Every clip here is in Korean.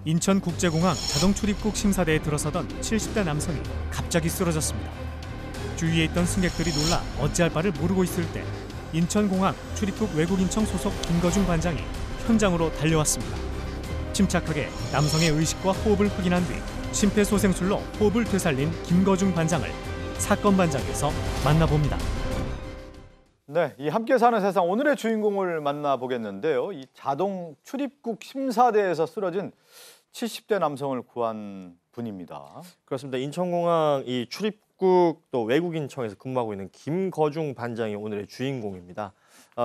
인천국제공항 자동출입국 심사대에 들어서던 70대 남성이 갑자기 쓰러졌습니다. 주위에 있던 승객들이 놀라 어찌할 바를 모르고 있을 때 인천공항 출입국 외국인청 소속 김거중 반장이 현장으로 달려왔습니다. 침착하게 남성의 의식과 호흡을 확인한 뒤 심폐소생술로 호흡을 되살린 김거중 반장을 사건 반장에서 만나봅니다. 네, 이 함께 사는 세상 오늘의 주인공을 만나보겠는데요. 이 자동 출입국 심사대에서 쓰러진 70대 남성을 구한 분입니다. 그렇습니다. 인천공항 이 출입국 또 외국인청에서 근무하고 있는 김거중 반장이 오늘의 주인공입니다.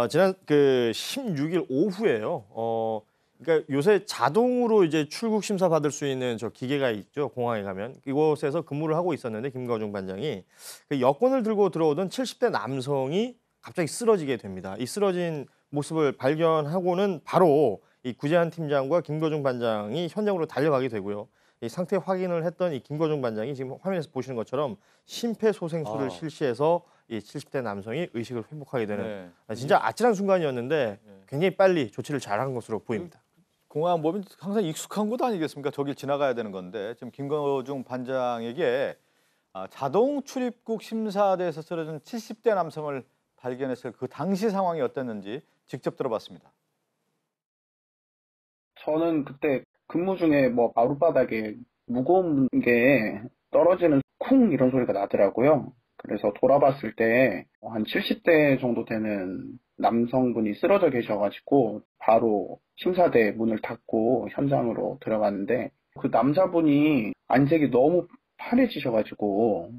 지난 16일 오후에요. 그러니까 요새 자동으로 이제 출국 심사 받을 수 있는 저 기계가 있죠. 공항에 가면 이곳에서 근무를 하고 있었는데 김거중 반장이 그 여권을 들고 들어오던 70대 남성이 갑자기 쓰러지게 됩니다. 이 쓰러진 모습을 발견하고는 바로 이 구재한 팀장과 김거중 반장이 현장으로 달려가게 되고요. 이 상태 확인을 했던 이 김거중 반장이 지금 화면에서 보시는 것처럼 심폐소생술을 실시해서 이 70대 남성이 의식을 회복하게 되는 진짜 아찔한 순간이었는데 굉장히 빨리 조치를 잘한 것으로 보입니다. 공항 보면 항상 익숙한 곳 아니겠습니까? 저길 지나가야 되는 건데 지금 김거중 반장에게 자동 출입국 심사대에서 쓰러진 70대 남성을 발견했을 그 당시 상황이 어땠는지 직접 들어봤습니다. 저는 그때 근무 중에 뭐 마룻바닥에 무거운 게 떨어지는 쿵 이런 소리가 나더라고요. 그래서 돌아봤을 때 한 70대 정도 되는 남성분이 쓰러져 계셔가지고 바로 심사대 문을 닫고 현장으로 들어갔는데 그 남자분이 안색이 너무 파래지셔가지고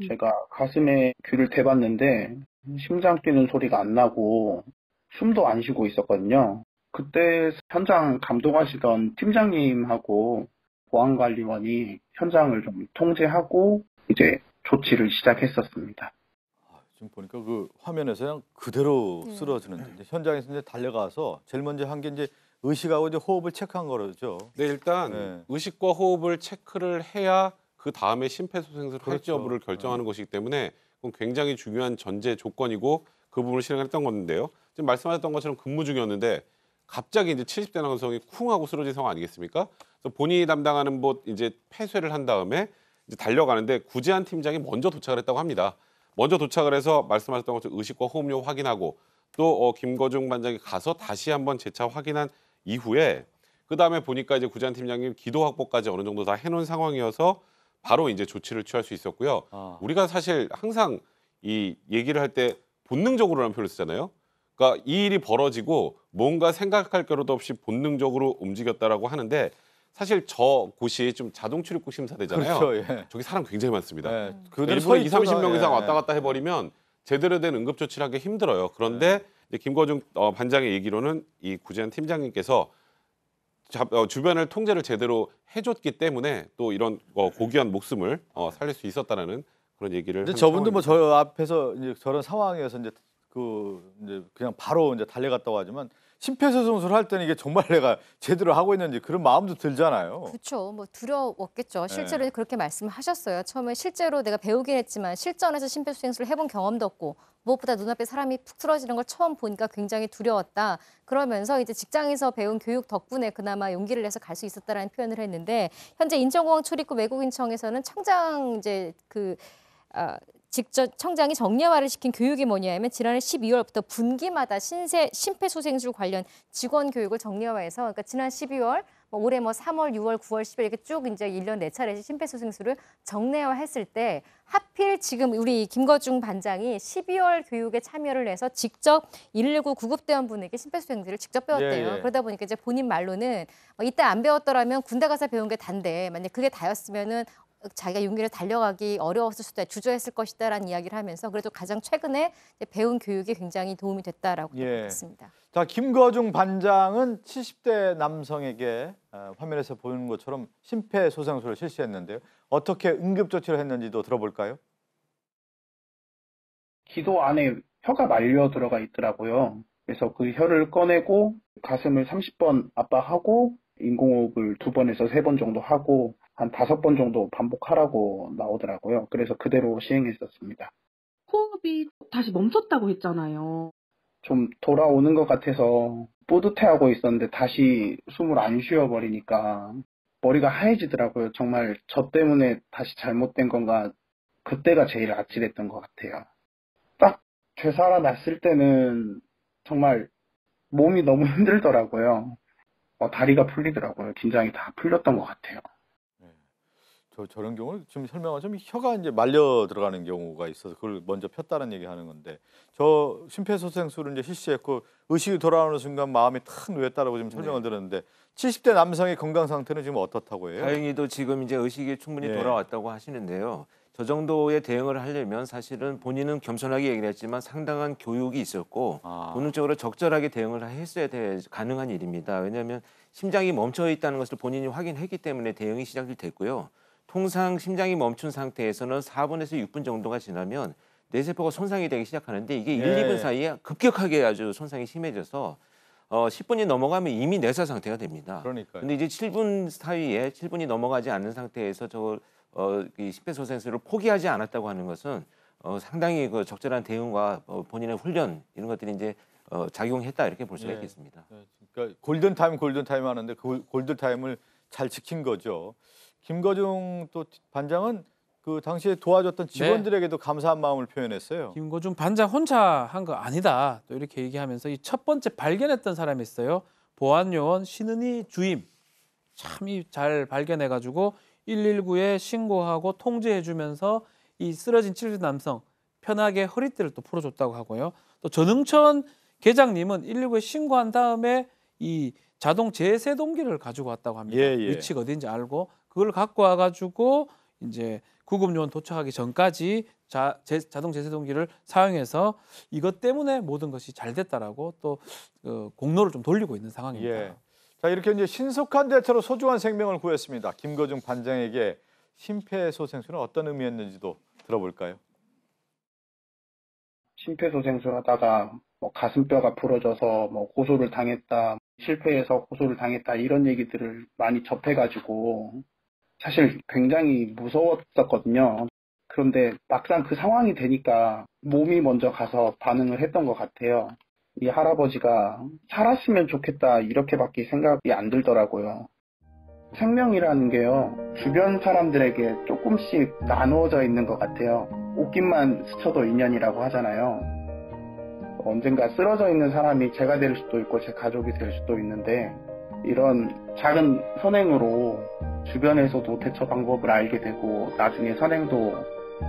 제가 가슴에 귀를 대봤는데 심장 뛰는 소리가 안 나고 숨도 안 쉬고 있었거든요. 그때 현장 감독하시던 팀장님하고 보안관리원이 현장을 좀 통제하고 이제 조치를 시작했었습니다. 지금 보니까 그 화면에서 그냥 그대로 쓰러지는데 현장에서 이제 달려가서 제일 먼저 한 게 이제 의식하고 이제 호흡을 체크한 거죠. 네, 일단 의식과 호흡을 체크를 해야 그 다음에 심폐소생술을 할지 여부를 결정하는 것이기 때문에 그건 굉장히 중요한 전제 조건이고 그 부분을 실행했던 건데요. 지금 말씀하셨던 것처럼 근무 중이었는데 갑자기 이제 70대 남성이 쿵 하고 쓰러진 상황 아니겠습니까? 그래서 본인이 담당하는 곳 이제 폐쇄를 한 다음에 이제 달려가는데 구재한 팀장이 먼저 도착을 했다고 합니다. 먼저 도착을 해서 말씀하셨던 것처럼 의식과 호흡력 확인하고 또 김거중 반장이 가서 다시 한번 재차 확인한 이후에 그 다음에 보니까 이제 구재한 팀장님 기도 확보까지 어느 정도 다 해놓은 상황이어서 바로 이제 조치를 취할 수 있었고요. 우리가 사실 항상 이 얘기를 할 때 본능적으로라는 표현을 쓰잖아요. 그러니까 이 일이 벌어지고 뭔가 생각할 겨를도 없이 본능적으로 움직였다라고 하는데 사실 저 곳이 좀 자동 출입국 심사대잖아요. 그렇죠, 예. 저기 사람 굉장히 많습니다. 그대로 일부러 2, 30명 이상 예. 왔다 갔다 해버리면 제대로 된 응급 조치를 하기 힘들어요. 그런데 이제 김거중 반장의 얘기로는 이 구재한 팀장님께서 주변을 통제를 제대로 해줬기 때문에 또 이런 고귀한 목숨을 살릴 수 있었다라는 그런 얘기를. 근데 저분도 뭐 저 앞에서 이제 저런 상황에서 이제 이제 그냥 바로 이제 달려갔다고 하지만 심폐소생술 할 때는 이게 정말 내가 제대로 하고 있는지 그런 마음도 들잖아요. 그렇죠. 뭐 두려웠겠죠. 실제로 그렇게 말씀하셨어요. 처음에 실제로 내가 배우긴 했지만 실전에서 심폐소생술을 해본 경험도 없고 무엇보다 눈앞에 사람이 푹 쓰러지는 걸 처음 보니까 굉장히 두려웠다. 그러면서 이제 직장에서 배운 교육 덕분에 그나마 용기를 내서 갈 수 있었다라는 표현을 했는데 현재 인천공항 출입국 외국인청에서는 청장 이제 직접 청장이 정례화를 시킨 교육이 뭐냐면 지난해 12월부터 분기마다 심폐소생술 관련 직원 교육을 정례화해서 그러니까 지난 12월, 올해 3월, 6월, 9월, 10월 이렇게 쭉 이제 1년 4차례 심폐소생술을 정례화했을 때 하필 지금 우리 김거중 반장이 12월 교육에 참여를 해서 직접 119 구급대원분에게 심폐소생술을 직접 배웠대요. 그러다 보니까 이제 본인 말로는 이때 안 배웠더라면 군대 가서 배운 게 단데 만약 그게 다였으면은 자기가 용기를 달려가기 어려웠을 수도 있다, 주저했을 것이다라는 이야기를 하면서 그래도 가장 최근에 배운 교육이 굉장히 도움이 됐다라고 했습니다. 자, 김거중 반장은 70대 남성에게 화면에서 보는 것처럼 심폐소생술을 실시했는데요. 어떻게 응급조치를 했는지도 들어볼까요? 기도 안에 혀가 말려 들어가 있더라고요. 그래서 그 혀를 꺼내고 가슴을 30번 압박하고 인공호흡을 2번에서 3번 정도 하고 한 5번 정도 반복하라고 나오더라고요. 그래서 그대로 시행했었습니다. 호흡이 다시 멈췄다고 했잖아요. 좀 돌아오는 것 같아서 뿌듯해하고 있었는데 다시 숨을 안 쉬어버리니까 머리가 하얘지더라고요. 정말 저 때문에 다시 잘못된 건가 그때가 제일 아찔했던 것 같아요. 딱 되살아났을 때는 정말 몸이 너무 힘들더라고요. 다리가 풀리더라고요. 긴장이 다 풀렸던 것 같아요. 저런 경우는 지금 설명하자면 혀가 이제 말려 들어가는 경우가 있어서 그걸 먼저 폈다는 얘기하는 건데 저 심폐소생술을 이제 실시했고 의식이 돌아오는 순간 마음이 탁 놓였다라고 지금 설명을 들었는데 70대 남성의 건강 상태는 지금 어떻다고 해요? 다행히도 지금 이제 의식이 충분히 예. 돌아왔다고 하시는데요. 저 정도의 대응을 하려면 사실은 본인은 겸손하게 얘기를 했지만 상당한 교육이 있었고 본능적으로 적절하게 대응을 했어야 가능한 일입니다. 왜냐하면 심장이 멈춰 있다는 것을 본인이 확인했기 때문에 대응이 시작이 됐고요. 통상 심장이 멈춘 상태에서는 4분에서 6분 정도가 지나면 뇌세포가 손상이 되기 시작하는데 이게 1, 2분 사이에 급격하게 아주 손상이 심해져서 10분이 넘어가면 이미 뇌사 상태가 됩니다. 그러니까요. 근데 이제 7분 사이에 7분이 넘어가지 않는 상태에서 이 심폐소생술을 포기하지 않았다고 하는 것은 상당히 그 적절한 대응과 본인의 훈련 이런 것들이 이제 작용했다 이렇게 볼 수가 있겠습니다. 그러니까 골든타임 하는데 그 골든타임을 잘 지킨 거죠. 김거중 또 반장은 그 당시에 도와줬던 직원들에게도 감사한 마음을 표현했어요. 김거중 반장 혼자 한 거 아니다. 또 이렇게 얘기하면서 이 첫 번째 발견했던 사람이 있어요. 보안요원 신은희 주임. 참 잘 발견해가지고 119에 신고하고 통제해주면서 이 쓰러진 70대 남성 편하게 허리띠를 또 풀어줬다고 하고요. 또 전흥천 계장님은 119에 신고한 다음에 이 자동 제세동기를 가지고 왔다고 합니다. 위치가 어딘지 알고 그걸 갖고 와가지고 이제 구급요원 도착하기 전까지 자동 제세동기를 사용해서 이것 때문에 모든 것이 잘 됐다라고 또 공로를 좀 돌리고 있는 상황입니다. 자, 이렇게 이제 신속한 대처로 소중한 생명을 구했습니다. 김거중 반장에게 심폐소생술은 어떤 의미였는지도 들어볼까요? 심폐소생술 하다가 가슴뼈가 부러져서 고소를 당했다, 실패해서 고소를 당했다 이런 얘기들을 많이 접해가지고 사실 굉장히 무서웠었거든요. 그런데 막상 그 상황이 되니까 몸이 먼저 가서 반응을 했던 것 같아요. 이 할아버지가 살았으면 좋겠다 이렇게밖에 생각이 안 들더라고요. 생명이라는 게요, 주변 사람들에게 조금씩 나누어져 있는 것 같아요. 옷깃만 스쳐도 인연이라고 하잖아요. 언젠가 쓰러져 있는 사람이 제가 될 수도 있고 제 가족이 될 수도 있는데 이런 작은 선행으로 주변에서도 대처 방법을 알게 되고 나중에 선행도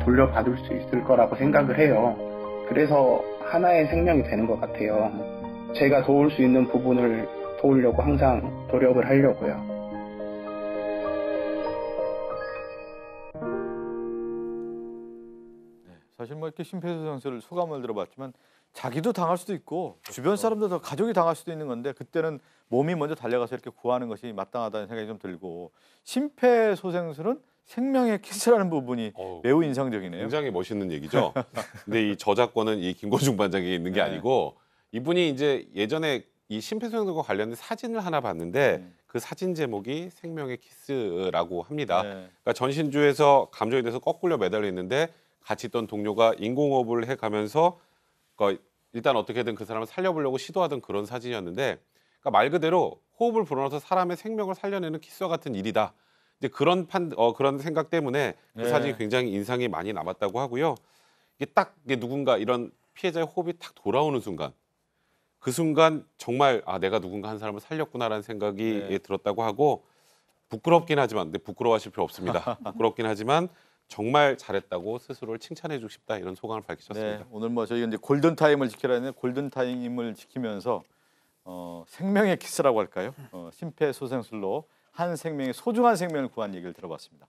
돌려받을 수 있을 거라고 생각을 해요. 그래서 하나의 생명이 되는 것 같아요. 제가 도울 수 있는 부분을 도우려고 항상 노력을 하려고요. 사실 이렇게 심폐소생술 소감을 들어봤지만 자기도 당할 수도 있고 주변 사람들도 가족이 당할 수도 있는 건데 그때는 몸이 먼저 달려가서 이렇게 구하는 것이 마땅하다는 생각이 좀 들고 심폐소생술은 생명의 키스라는 부분이 매우 인상적이네요. 굉장히 멋있는 얘기죠. 근데 이 저작권은 이 김거중 반장에게 있는 게 아니고 이분이 이제 예전에 이 심폐소생술과 관련된 사진을 하나 봤는데 그 사진 제목이 생명의 키스라고 합니다. 그러니까 전신주에서 감정이 돼서 거꾸로 매달려 있는데 같이 있던 동료가 인공호흡을 해가면서 일단 어떻게든 그 사람을 살려보려고 시도하던 그런 사진이었는데 그러니까 말 그대로 호흡을 불어넣어서 사람의 생명을 살려내는 키스와 같은 일이다. 이제 그런 생각 때문에 그 사진이 굉장히 인상이 많이 남았다고 하고요. 이게 누군가 이런 피해자의 호흡이 탁 돌아오는 순간 그 순간 정말 내가 누군가 한 사람을 살렸구나라는 생각이 들었다고 하고 부끄럽긴 하지만 근데 부끄러워하실 필요 없습니다. 부끄럽긴 하지만 정말 잘했다고 스스로를 칭찬해주고 싶다 이런 소감을 밝히셨습니다. 오늘 저희 이제 골든 타임을 지키라 했는데 골든 타임을 지키면서 생명의 키스라고 할까요? 심폐소생술로 한 생명의 소중한 생명을 구한 얘기를 들어봤습니다.